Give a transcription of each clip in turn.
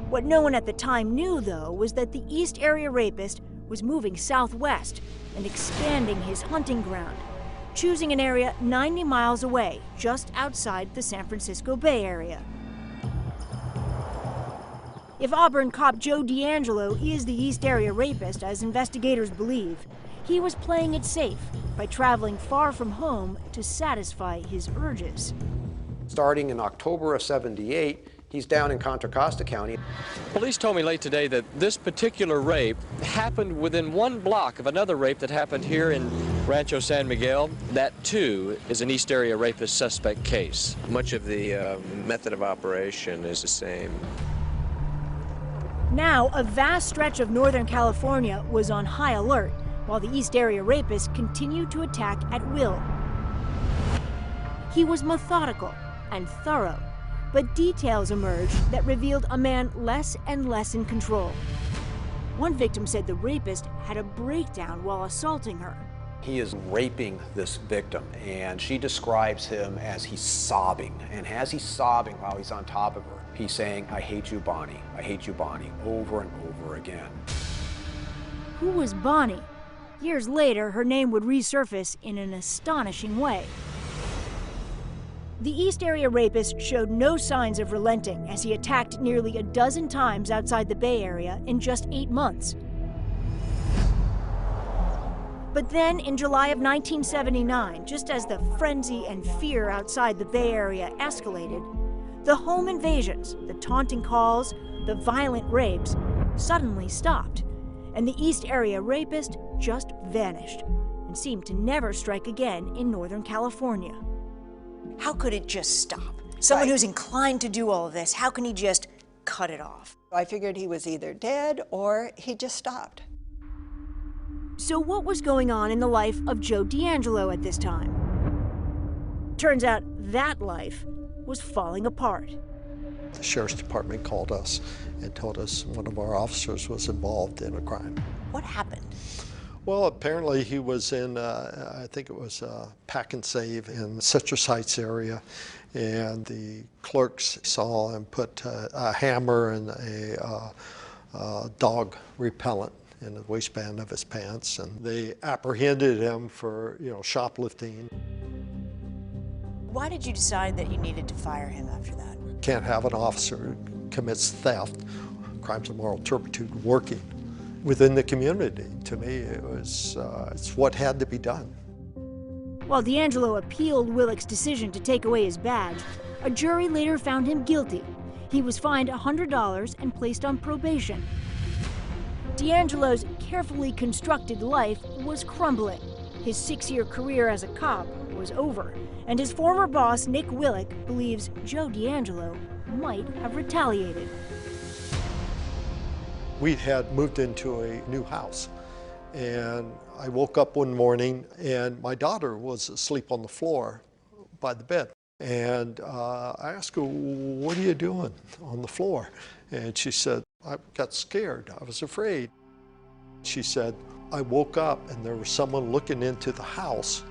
What no one at the time knew, though, was that the East Area Rapist was moving southwest and expanding his hunting ground, choosing an area 90 miles away, just outside the San Francisco Bay Area. If Auburn cop Joe DeAngelo is the East Area Rapist, as investigators believe, he was playing it safe by traveling far from home to satisfy his urges. Starting in October of '78, he's down in Contra Costa County. Police told me late today that this particular rape happened within 1 block of another rape that happened here in Rancho San Miguel. That, too, is an East Area Rapist suspect case. Much of the method of operation is the same. Now, a vast stretch of Northern California was on high alert, while the East Area Rapist continued to attack at will. He was methodical and thorough, but details emerged that revealed a man less and less in control. One victim said the rapist had a breakdown while assaulting her. He is raping this victim, and she describes him as he's sobbing. And as he's sobbing while he's on top of her, he's saying, "I hate you, Bonnie. I hate you, Bonnie," over and over again. Who was Bonnie? Years later, her name would resurface in an astonishing way. The East Area Rapist showed no signs of relenting as he attacked nearly a dozen times outside the Bay Area in just 8 months. But then, in July of 1979, just as the frenzy and fear outside the Bay Area escalated, the home invasions, the taunting calls, the violent rapes suddenly stopped, and the East Area Rapist just vanished and seemed to never strike again in Northern California. How could it just stop? Someone who's inclined to do all of this, how can he just cut it off? I figured he was either dead or he just stopped. So what was going on in the life of Joe DeAngelo at this time? Turns out that life was falling apart. The sheriff's department called us and told us one of our officers was involved in a crime. What happened? Well, apparently he was in, I think it was Pack and Save in Citrus Heights area, and the clerks saw him put a hammer and a dog repellent in the waistband of his pants, and they apprehended him for, shoplifting. Why did you decide that you needed to fire him after that? Can't have an officer who commits theft, crimes of moral turpitude, working within the community. To me, it's what had to be done. While DeAngelo appealed Willick's decision to take away his badge, a jury later found him guilty. He was fined $100 and placed on probation. DeAngelo's carefully constructed life was crumbling. His 6-year career as a cop was over, and his former boss, Nick Willick, believes Joe DeAngelo might have retaliated. We had moved into a new house, and I woke up one morning and my daughter was asleep on the floor by the bed. And I asked her, "What are you doing on the floor?" And she said, "I got scared, I was afraid." She said, "I woke up and there was someone looking into the house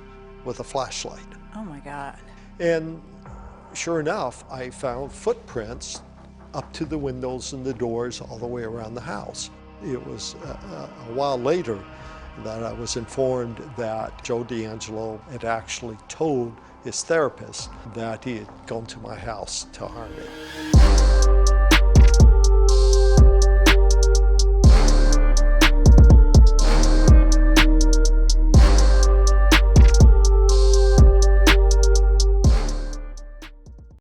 with a flashlight." Oh my God. And sure enough, I found footprints up to the windows and the doors all the way around the house. It was a while later that I was informed that Joe DeAngelo had actually told his therapist that he had gone to my house to harm me.